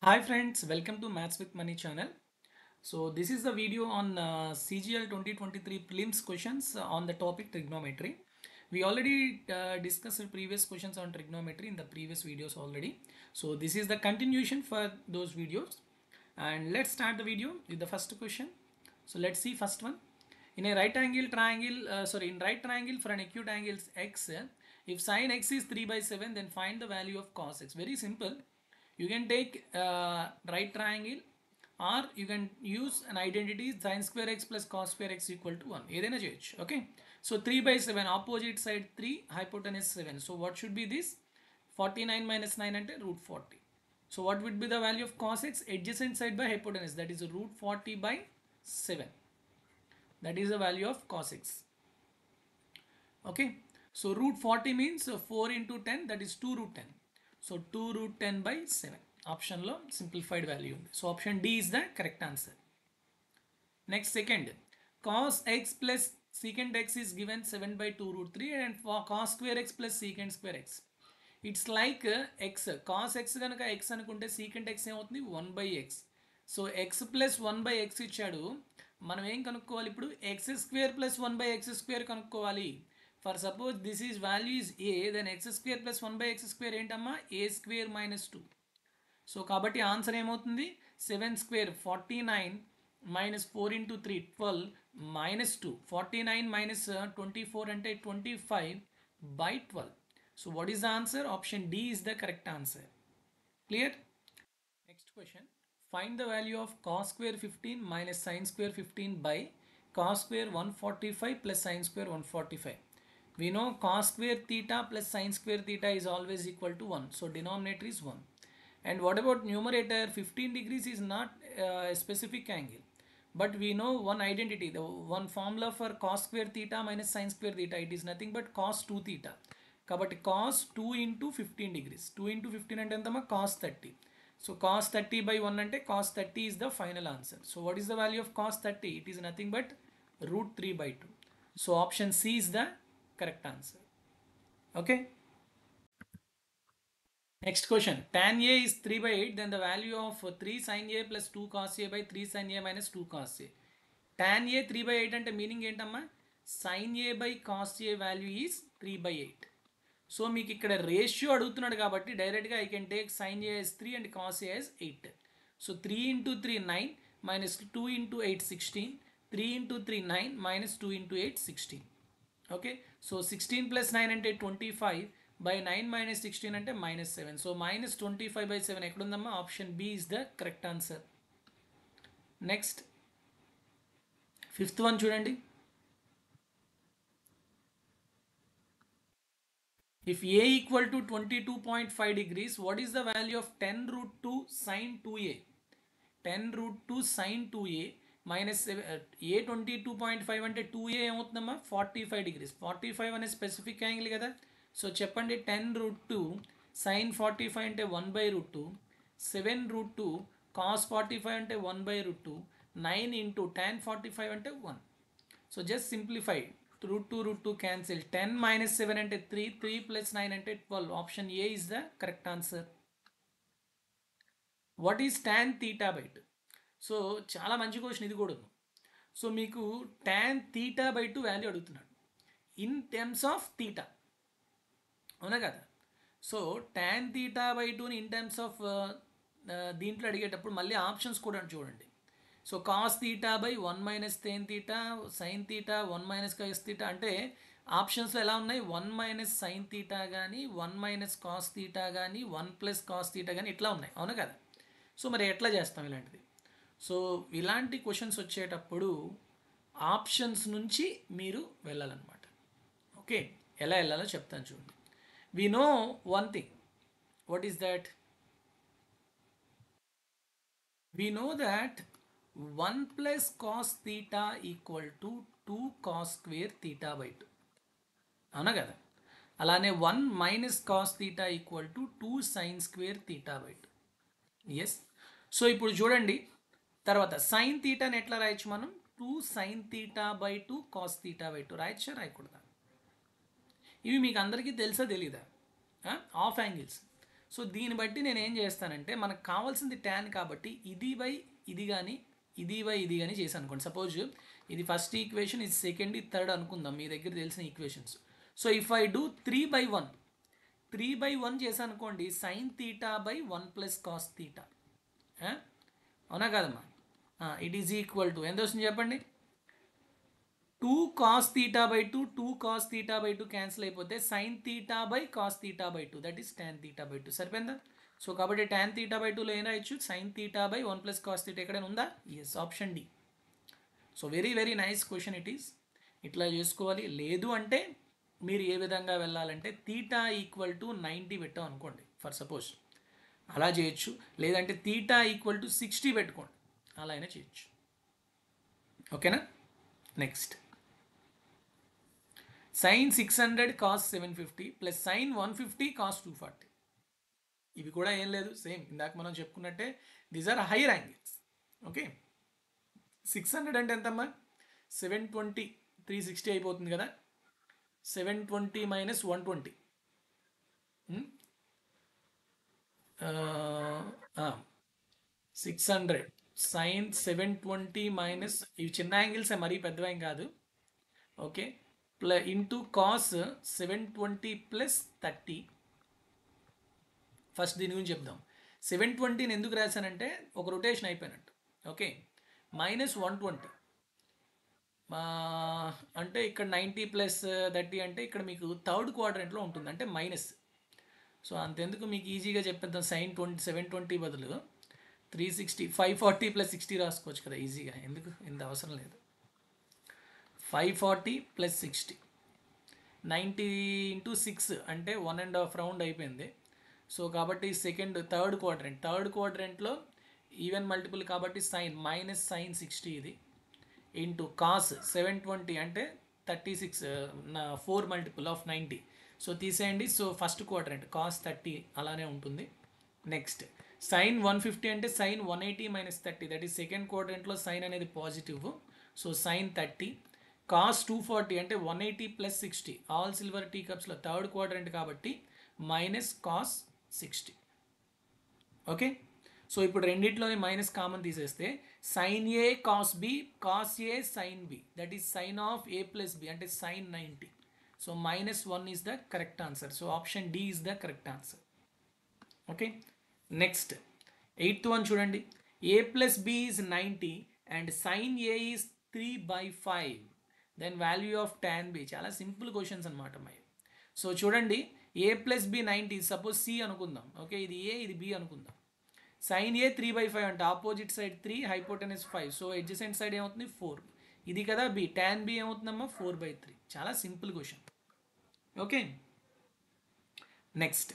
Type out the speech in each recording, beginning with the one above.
Hi friends, welcome to Maths with Money channel. So this is the video on CGL 2023 prelims questions on the topic trigonometry. We already discussed previous questions on trigonometry in the previous videos already. So this is the continuation for those videos. And let's start the video with the first question. So let's see first one. In a right angle triangle, in right triangle for an acute angle x, if sine x is 3 by 7, then find the value of cos x. Very simple. You can take right triangle or you can use an identity sin square x plus cos square x equal to 1. ఏదైనా చేయొచ్చు. Okay. So 3 by 7, opposite side 3, hypotenuse 7. So what should be this? 49 minus 9 అంటే root 40. So what would be the value of cos x? Adjacent side by hypotenuse, that is root 40 by 7. That is the value of cos x. Okay. So root 40 means 4 into 10, that is 2 root 10. So 2 root 10 by 7. Option lo simplified value ఉంది. So option D is the correct answer. Next, second, cos x plus secant x is given 7 by 2 root 3 and for cos square x plus secant square x. It's like x, cos x కనుక x అనుకుంటే secant x ఏమవుతుంది 1 by x. So x plus 1 by x ఇచ్చాడు. మనం ఏం కనుక్కోవాలి ఇప్పుడు? x square plus 1 by x square కనుక్కోవాలి. For suppose this is value is a, then x square plus 1 by x square ఏంటమ్మా? a square minus 2. సో కాబట్టి answer ఏమవుతుంది? 7 square 49 minus 4 into 3 12 minus 2. 49 minus 24 అంటే 25 by 12. So what is the answer? Option D is the correct answer. Clear? Next question. Find the value of cos square 15 minus sin square 15 by cos square 145 plus sin square 145. We know cos square theta plus sin square theta is always equal to 1. So denominator is 1. And what about numerator? 15 degrees is not a specific angle. But we know one identity, the one formula for cos square theta minus sin square theta. It is nothing but cos 2 theta. కాబట్టి cos 2 into 15 degrees. 2 into 15 అంటే ఎంతమ్మా? cos 30. So cos 30 by 1 అంటే cos 30 is the final answer. So what is the value of cos 30? It is nothing but root 3 by 2. So option C is the correct answer. Okay. Next question. Tan A is 3 by 8, then the value of 3 sin A plus 2 cos A by 3 sin A minus 2 cos A. Tan A 3 by 8 అంటే meaning ఏంటమ్మా? sin A by cos A value is 3 by 8. So మీకు ఇక్కడ ratio అడుగుతున్నాడు కాబట్టి డైరెక్ట్గా I can take sin A as 3 and cos A as 8. So 3 into 3 9 minus 2 into 8 16. 3 into 3 9 minus 2 into 8 16. Okay. So 16 plus 9 అంటే 25 by 9 minus 16 అంటే minus 7. So minus 25 by 7 ఎక్కడుందమ్మా? Option B is the correct answer. Next, fifth one చూడండి. If A equal to 22.5 degrees, what is the value of 10 root 2 sin 2A? 10 root 2 sin 2A minus A 22.5 అంటే 2A ఏమవుతుందమ్మా? 45 degrees. 45 అనే specific angle కదా. So చెప్పండి, 10 root 2 sin 45 అంటే 1 by root 2. 7 root 2 cos 45 అంటే 1 by root 2. 9 into tan 45 అంటే 1. So just simplify. root 2 root 2 cancel. 10 minus 7 అంటే 3. 3 plus 9 అంటే 12. Option A is the correct answer. What is tan theta by 2? So చాలా మంచి question ఇది కూడా. So మీకు tan theta by 2 వాల్యూ అడుగుతున్నాడు ఇన్ టర్మ్స్ ఆఫ్ theta, అవునా కదా. సో tan theta by 2ని ఇన్ టర్మ్స్ ఆఫ్ దీంట్లో అడిగేటప్పుడు మళ్ళీ ఆప్షన్స్ కూడా చూడండి. So cos theta by 1 minus tan theta, sin theta 1 minus cos theta అంటే ఆప్షన్స్లో ఎలా ఉన్నాయి? 1 minus sin theta కానీ 1 minus cos theta కానీ 1 plus cos theta కానీ ఇట్లా ఉన్నాయి, అవునా కదా. సో మరి ఎట్లా చేస్తాం ఇలాంటిది? సో ఇలాంటి క్వశ్చన్స్ వచ్చేటప్పుడు ఆప్షన్స్ నుంచి మీరు వెళ్ళాలన్నమాట. ఓకే, ఎలా వెళ్ళాలో చెప్తాను చూడండి. We know one thing. What is that? We know that 1 plus cos theta equal to 2 cos square theta by 2, అవునా కదా. అలానే 1 minus cos theta equal to 2 sin square theta by 2. Yes. So ఇప్పుడు చూడండి, తర్వాత sin theta ని ఎట్లా రాయొచ్చు మనం? 2 sin theta by 2 cos theta by 2 రాయొచ్చా రాయకూడదా? ఇవి మీకు అందరికీ తెలుసా తెలీదా? Of angles. సో దీన్ని బట్టి నేను ఏం చేస్తానంటే మనకు కావాల్సింది tan కాబట్టి ఇది బై ఇది కానీ ఇది బై ఇది కానీ చేశాను అనుకోండి. సపోజ్ ఇది ఫస్ట్ ఈక్వేషన్, ఇది సెకండ్, ఇది థర్డ్ అనుకుందాం మీ దగ్గర తెలిసిన equations. So if I do 3/1 3/1 చేశాను అనుకోండి, sine theta by 1 plus cos theta. అవునా కాదమ్మా? ఇట్ ఈజ్ ఈక్వల్ టు ఎంత వస్తుంది చెప్పండి? 2 cos theta by 2, 2 cos theta by 2 cancel అయిపోతే sin theta by cos theta by 2, that is tan theta by 2. సరిపోయిందా? So కాబట్టి tan theta by 2లో ఏం రాయొచ్చు? sin theta by 1 plus cos theta ఎక్కడైనా ఉందా? Yes, option D. So very very nice question it is. ఇట్లా చేసుకోవాలి. లేదు అంటే మీరు ఏ విధంగా వెళ్ళాలంటే తీటా ఈక్వల్ టు 90 పెట్టాం అనుకోండి ఫర్ సపోజ్, అలా చేయొచ్చు. లేదంటే తీటా ఈక్వల్ టు 60 పెట్టుకోండి, అలా అయినా చేయొచ్చు. ఓకేనా? Next sin 600 cos 750 plus sin 150 cos 240. ఇవి కూడా ఏం లేదు, సేమ్ ఇందాక మనం చెప్పుకున్నట్టే, these are higher angles. Okay, 600 అంటే ఎంతమ్మా? 720, 360 అయిపోతుంది కదా. 720 మైనస్ 120, 600 sin 720 మైనస్, ఇవి చిన్న యాంగిల్సే, మరీ పెద్దవేం కాదు. Okay, into cos 720 plus 30. First దీని గురించి చెప్దాం. 720ని ఎందుకు రాశానంటే ఒక రొటేషన్ అయిపోయినట్టు. ఓకే, మైనస్ 120 అంటే ఇక్కడ 90 ప్లస్ 30 అంటే ఇక్కడ మీకు థర్డ్ క్వాడ్రంట్లో ఉంటుంది, అంటే మైనస్. సో అంతెందుకు, మీకు ఈజీగా చెప్పేద్దాం. సైన్ 720 బదులు 360, 540 ప్లస్ 60 రాసుకోవచ్చు కదా ఈజీగా. ఎందుకు ఇంత అవసరం లేదు. 540 ప్లస్ 60, 90 ఇంటూ 6 అంటే 1.5 రౌండ్ అయిపోయింది. సో కాబట్టి థర్డ్ క్వాడ్రెంట్లో ఈవెన్ మల్టిపుల్ కాబట్టి సైన్ మైనస్ సైన్ 60 ఇది, ఇంటూ కాస్ 720 అంటే 36, 4 మల్టిపుల్ ఆఫ్ 90. సో తీసేయండి. సో ఫస్ట్ క్వాడ్రెంట్ కాస్ 30 అలానే ఉంటుంది. నెక్స్ట్ సైన్ 150 అంటే sine 180 minus 30, that is second క్వాడ్రెంట్లో సైన్ అనేది పాజిటివ్. So sine 30. కాస్ 240 అంటే 180 ప్లస్ 60, ఆల్ సిల్వర్ టీ కప్స్లో థర్డ్ క్వాడ్రెంట్ కాబట్టి మైనస్ కాస్ 60. ఓకే, సో ఇప్పుడు రెండిట్లోని మైనస్ కామన్ తీసేస్తే sine A cos B, cos A sine B, that is sine of A plus B అంటే sine 90. So -1 is the correct answer. So option D is the correct answer. Okay, next 8th one చూడండి. A plus B is 90 and sine A is 3/5, then value of tan B. చాలా simple questions అనమాట మరి. So చూడండి, A plus B 90, suppose C అనుకుందాం. Okay, ఇది ఏ ఇది B అనుకుందాం. Sign ఏ 3/5 అంటే opposite side 3, hypotenuse 5, so adjacent side ఏమవుతుంది 4. ఇది కదా బి, tan బి ఏమవుతుందమ్మా 4/3. చాలా simple question. Okay, next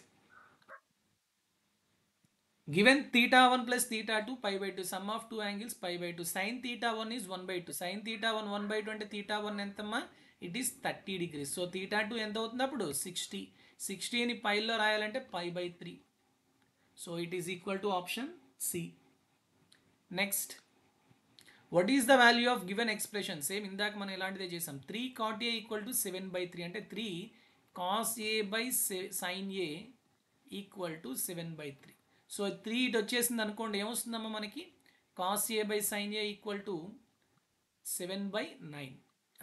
given θ1 plus θ2 π/2, sum of two angles π/2, sine θ1 is 1/2, sine θ1 1/2 అంటే θ1 ఎంతమ్మా? It is 30 degrees. సో θ2 ఎంత అవుతుంది అప్పుడు? 60. 60ని పైలో రాయాలంటే π/3. So it is equal to option C. Next, what is the value of given expression? Same ఇందాక మనం ఇలాంటిదే చేసాం. 3 cot a ఈక్వల్ టు 7/3 అంటే 3 cos a by sine A equal to 7/3. So 3 ఇటు వచ్చేసింది అనుకోండి, ఏమొస్తుందమ్మా మనకి? Cos A by sine A equal to 7/9.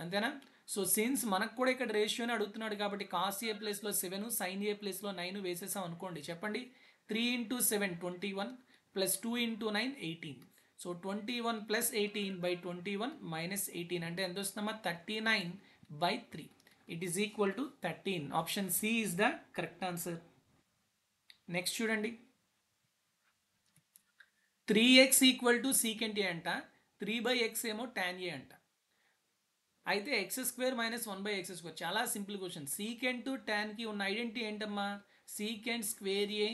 అంతేనా? సో సిన్స్ మనకు కూడా ఇక్కడ రేషియోని అడుగుతున్నాడు కాబట్టి కాస్ ఏ ప్లేస్లో 7, సైన్ ఏ ప్లేస్లో 9 వేసేసాం అనుకోండి. చెప్పండి, 3 into 7 21 ప్లస్ 2 into 9 18. సో 21 ప్లస్ 18/21 మైనస్ 18 అంటే ఎంత వస్తుందమ్మా? 39/3. It is equal to 13. Option C is the correct answer. Next చూడండి, 3x ఈక్వల్ టు సీకెంట్ ఏ అంట, 3/x ఏమో tan ఏ అంట. అయితే x² మైనస్ 1/x². చాలా సింపుల్ క్వశ్చన్. సీకెంట్ టు ట్యాన్కి ఉన్న ఐడెంటిటీ ఏంటమ్మా? Secant square A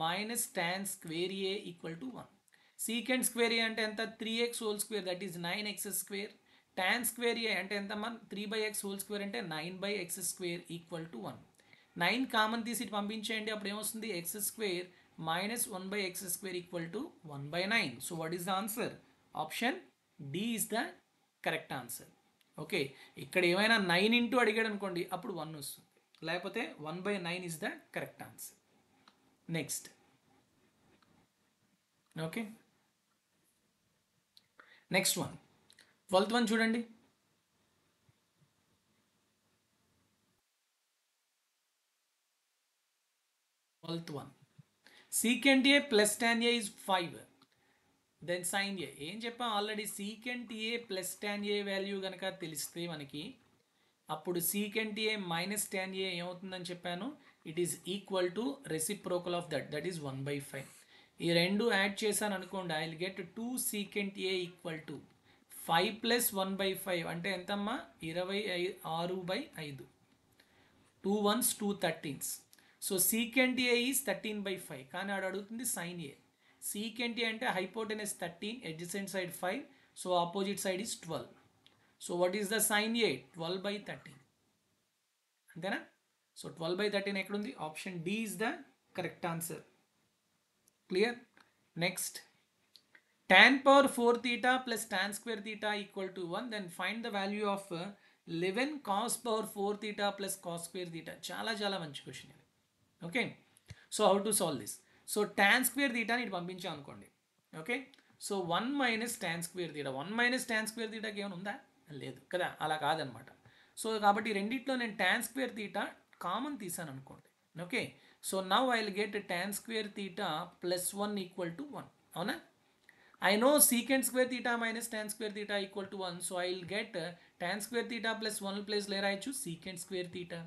minus tan square A equal to 1. Secant square A అంటే ఎంత? 3x whole square, that is 9x². tan square A అంటే ఎంతమ్మా? 3/x హోల్ స్క్వేర్ అంటే 9/x² equal to 1. 9 common తీసి పంపించేయండి, అప్పుడు ఏమొస్తుంది? x² minus 1/x² equal to 1/9. So what is the answer? Option D is the correct answer. Okay, ఇక్కడ ఏమైనా 9 into అడిగాడు అనుకోండి, అప్పుడు 1 వస్తుంది, లేకపోతే 1/9 is the correct answer. Next okay, next one 12th one చూడండి. 12th one secant a plus tan a is 5, then sin a ఏం చెప్పాం already, secant a plus tan a value కనుక తెలిస్తే మనకి అప్పుడు secant a మైనస్ tan a ఏమవుతుందని చెప్పాను, it is equal to reciprocal of that is 1/5. ఈ రెండు యాడ్ చేశాను అనుకోండి, I will get 2 secant a equal to 5 plus 1/5 అంటే ఎంతమ్మా 26/5, 2 1s 2 13s. So secant a is 13/5, కానీ ఆడు అడుగుతుంది sin a. secant a అంటే hypotenuse 13, adjacent side 5, so opposite side is 12. So what is the sin a? 12/13, అంతేనా? So 12/13 ఎక్కడుంది? Option D is the correct answer. Clear? Next tan power 4 theta plus tan square theta equal to 1, then find the value of 11 cos power 4 theta plus cos square theta. చాలా చాలా మంచి question ఇది. Okay, so how to solve this? So tan square theta ని పంపించాం అనుకోండి. Okay, so 1 minus tan square theta, 1 minus tan square theta ఏమైనా ఉందా? లేదు కదా, అలా కాదనమాట. సో కాబట్టి రెండిట్లో నేను tan square theta కామన్ తీసాను అనుకోండి. Okay, so now I will get tan square theta plus 1 equal to 1. అవునా? I know secant square theta minus tan square theta equal to 1. So I will get tan square theta plus 1 place layer I choose secant square theta.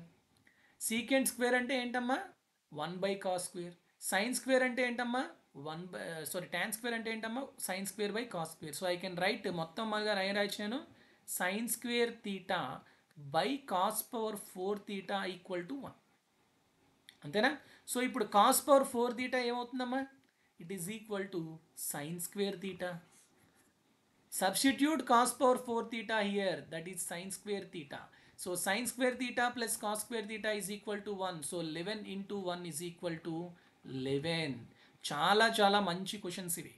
Secant square ante entamma 1 by cos square. Sin square ante entamma 1 by tan square ante entamma sin square by cos square. So I can write మొత్తం మగా రాయొచ్చాను sin square theta by cos power 4 theta equal to 1. అంతేనా? So ఇప్పుడు cos power 4 theta ఏమవుతుందమ్మా? It is equal to sin square theta. Substitute cos power 4 theta here, that is sin square theta. So sin square theta plus cos square theta is equal to 1. So 11 into 1 is equal to 11. చాలా చాలా మంచి questions ఇవి.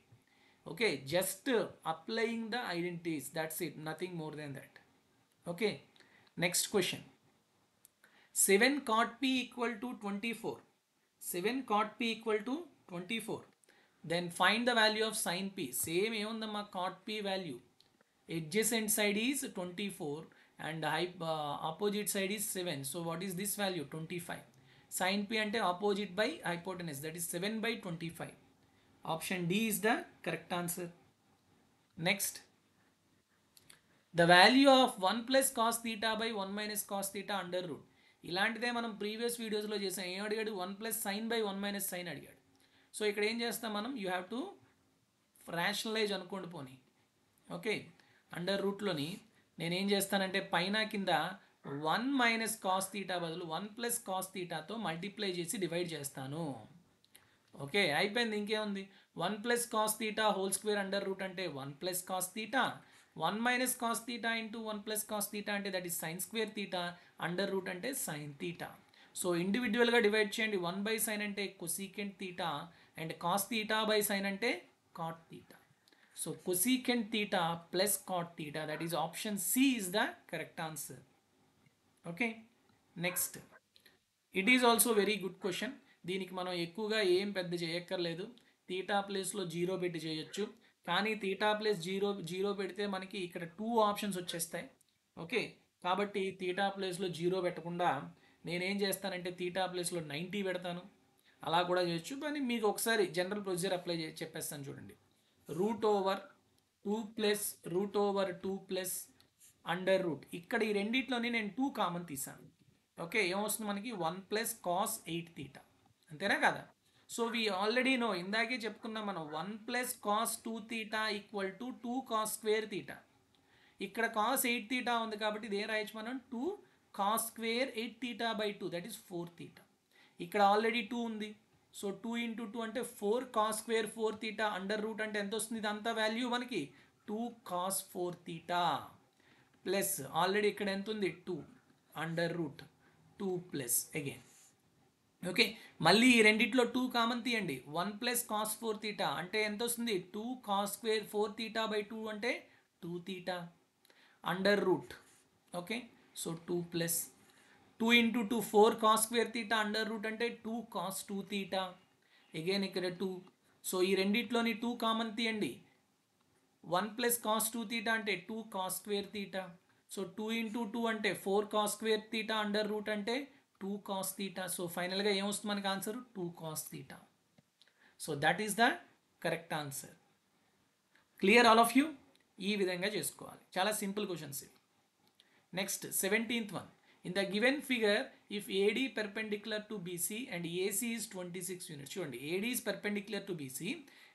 Okay, just applying the identities, that's it, nothing more than that. Okay, next question 7 cot p equal to 24. 7 cot p equal to 24. Then find the value of sin p. Same ఏముందమ్మా cot p value. Adjacent side is 24 and opposite side is 7. So what is this value? 25. Sin p అంటే opposite by hypotenuse, that is 7/25. Option D is the correct answer. Next, the value of 1 plus cos theta by 1 minus cos theta under root. ఇలాంటిదే మనం previous వీడియోస్లో చేసాం. ఏం అడిగాడు? 1 plus sin by 1 minus sin అడిగాడు. So ఇక్కడ ఏం చేస్తాం మనం, యూ హ్యావ్ టు రేషనలైజ్ అనుకోండి పోనీ. ఓకే, అండర్ రూట్లోని నేనేం చేస్తానంటే పైన కింద 1 మైనస్ కాస్ తీటా బదులు 1 ప్లస్ కాస్ తీటాతో మల్టిప్లై చేసి డివైడ్ చేస్తాను. ఓకే, అయిపోయింది, ఇంకేముంది? 1 plus cos theta whole square under root అంటే 1 plus cos theta, 1 minus cos theta into 1 plus cos theta అంటే that is sine square theta, under root అంటే sine theta. So ఇండివిజువల్గా divide చేయండి. 1 by sine అంటే cosecant theta and cos theta by sine అంటే cot theta. So cosecant theta plus cot theta, that is option C is the correct answer. Okay, next it is also very good question. దీనికి మనం ఎక్కువగా ఏం పెద్ద చేయక్కర్లేదు. Theta ప్లేస్లో 0 పెట్టి చేయొచ్చు, కానీ తీటా ప్లస్ 0 పెడితే మనకి ఇక్కడ 2 ఆప్షన్స్ వచ్చేస్తాయి. ఓకే, కాబట్టి తీటా ప్లేస్లో 0 పెట్టకుండా నేనేం చేస్తానంటే తీటా ప్లేస్లో 90 పెడతాను. అలా కూడా చేయొచ్చు, కానీ మీకు ఒకసారి జనరల్ ప్రొసీజర్ అప్లై చెప్పేస్తాను చూడండి. √2 ప్లస్ అండర్ రూట్, ఇక్కడ ఈ రెండిట్లోని నేను 2 కామన్ తీసాను. ఓకే, ఏమొస్తుంది మనకి? 1 ప్లస్ కాస్ 8 తీటా, అంతేనా కదా? సో వీ ఆల్రెడీ నో, ఇందాకే చెప్పుకున్నాం మనం, 1 plus cos 2 theta equal to 2 cos square theta. ఇక్కడ కాస్ 8 తీటా ఉంది కాబట్టి ఇది ఏం రాయొచ్చు మనం? 2 cos square 8 theta by 2, that is 4 theta. ఇక్కడ ఆల్రెడీ 2 ఉంది, సో 2 ఇంటూ 2 అంటే 4 cos square 4 theta under root అంటే ఎంత వస్తుంది? ఇదంతా వాల్యూ మనకి 2 కాస్ 4 తీటా ప్లస్ ఆల్రెడీ ఇక్కడ ఎంత ఉంది? 2 under root 2 plus again. Okay, మళ్ళీ ఈ రెండిట్లో 2 కామన్ తీయండి. 1 ప్లస్ కాస్ 4 తీటా అంటే ఎంత వస్తుంది? 2 కాస్ స్క్వేర్ 4 తీటా బై 2 అంటే 2 theta under route. Okay, so 2 plus 2 into 2 4 cos square theta under root అంటే 2 కాస్ 2 తీటా అగైన్ ఇక్కడ 2. సో ఈ రెండిట్లోని 2 కామన్ తీయండి. 1 ప్లస్ కాస్ 2 తీటా అంటే 2 cos square theta. So 2 into 2 అంటే 4 cos square theta under root అంటే 2 cos theta. So ఫైనల్గా ఏమొస్తుంది మనకి answer 2 cos theta. So that is the correct answer. Clear all of you? ఈ విధంగా చేసుకోవాలి. చాలా సింపుల్ క్వశ్చన్స్ ఇవి. Next 17th one. In the given figure, if AD perpendicular to BC and AC is 26 units. చూడండి, AD is perpendicular to BC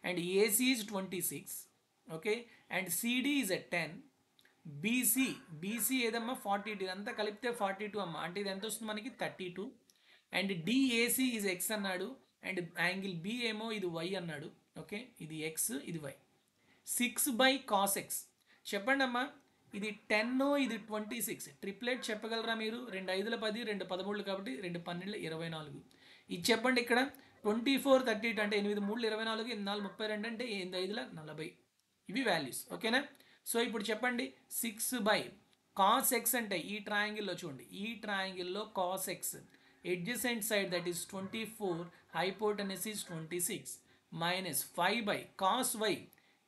and AC is 26. Okay, and CD is at 10. BC ఏదమ్మా 42, ఇదంతా కలిపితే 42 అమ్మా, అంటే ఇది ఎంత వస్తుంది మనకి 32. అండ్ DAC is X అన్నాడు, అండ్ యాంగిల్ B ఏమో ఇది Y అన్నాడు. ఓకే, ఇది X, ఇది Y. 6/cos X. చెప్పండి అమ్మా, ఇది 10, ఇది 26. ట్రిప్లెట్ చెప్పగలరా మీరు? 2 5 10, 2 13 కాబట్టి 2 12 24. ఇది చెప్పండి ఇక్కడ 24 32 అంటే 8 3 24, 8 4 32 అంటే 8 5 40. ఇవి వాల్యూస్. ఓకేనా? సో ఇప్పుడు చెప్పండి 6/cos X అంటే ఈ ట్రయాంగిల్లో చూడండి, ఈ ట్రయాంగిల్లో cos X adjacent side that is 24, hypotenuse is 26 minus 5/cos Y.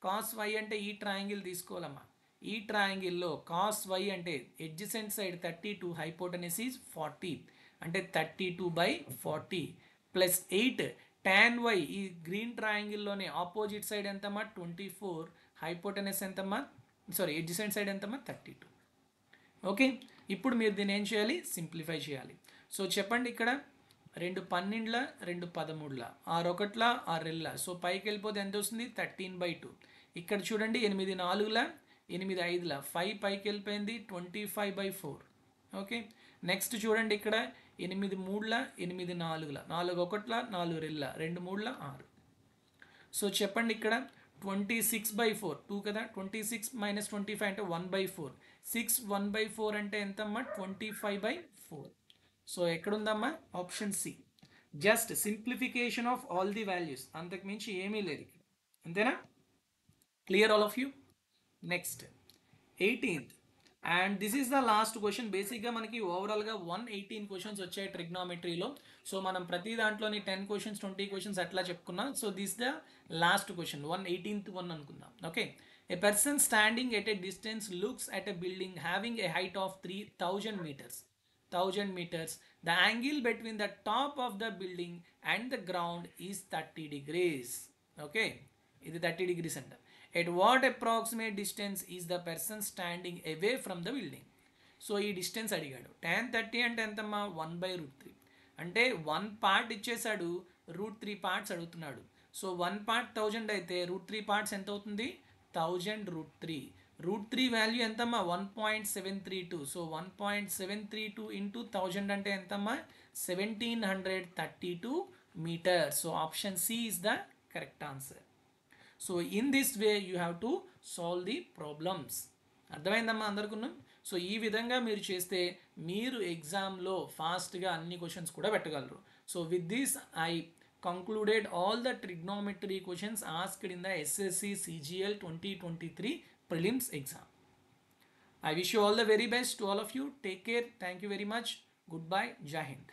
cos Y అంటే ఈ ట్రయాంగిల్ తీసుకోవాలమ్మా. ఈ ట్రయాంగిల్లో cos Y అంటే adjacent side 32, hypotenuse is 40 అంటే 32/40 ప్లస్ 8 tan Y. ఈ గ్రీన్ ట్రయాంగిల్లోనే ఆపోజిట్ సైడ్ ఎంతమ్మా 24, హైపోటెనస్ ఎంతమ్మా, సారీ adjacent సైడ్ ఎంతమ్మా 32. ఓకే, ఇప్పుడు మీరు దీన్ని ఏం చేయాలి? సింప్లిఫై చేయాలి. సో చెప్పండి, ఇక్కడ 2 12, 2 13, 6 1, 6 2. సో పైకి వెళ్ళిపోతే ఎంత వస్తుంది? 13/2. ఇక్కడ చూడండి 8 4, 8 5, 5 పైకి వెళ్ళిపోయింది 25/4. ఓకే, నెక్స్ట్ చూడండి ఇక్కడ 8 3, 8 4, 4 1, 4 2, 2 3 6. సో చెప్పండి ఇక్కడ 26/4, 2 కదా, 26 మైనస్ 25 అంటే 1/4. 6 1/4 అంటే ఎంతమ్మా 25/4. సో ఎక్కడుందమ్మా? Option C. Just simplification of all the values, అంతకు మించి ఏమీ లేదు. అంతేనా? Clear all of you? Next 18th, and this is the last question. బేసిక్గా మనకి ఓవరాల్గా 118 క్వశ్చన్స్ వచ్చాయి ట్రిగ్నామెట్రీలో. సో మనం ప్రతి దాంట్లోని 10 క్వశ్చన్స్ 20 క్వశ్చన్స్ అట్లా చెప్పుకున్నాం. So this the last question, 118th one అనుకుందాం. Okay, A person standing at a distance looks at a building having a height of 3000 meters. 1000 meters. The angle between the top of the building and the ground is 30 degrees. Okay, ఇది 30 degrees అంట. At what approximate distance is the person standing away from the building? So ఈ distance అడిగాడు. tan 30 అంటే ఎంతమ్మా 1/√3. అంటే 1 part ఇచ్చేసాడు, √3 parts అడుగుతున్నాడు. So 1 part 1000 అయితే √3 parts ఎంత అవుతుంది? 1000√3. √3 వాల్యూ ఎంతమ్మా 1.732. సో 1.732 ఇంటూ 1000 అంటే ఎంతమ్మా 1732 meters. So option C is the correct answer. So in this way you have to solve the problems. అర్థమైందమ్మా అందరికున్నాం? సో ఈ విధంగా మీరు చేస్తే మీరు ఎగ్జామ్లో ఫాస్ట్గా అన్ని క్వశ్చన్స్ కూడా పెట్టగలరు. So with this I concluded all the trigonometry questions asked in the SSC CGL 2023 prelims exam. I wish you all the very best to all of you. Take care. Thank you very much. Goodbye. Jai Hind.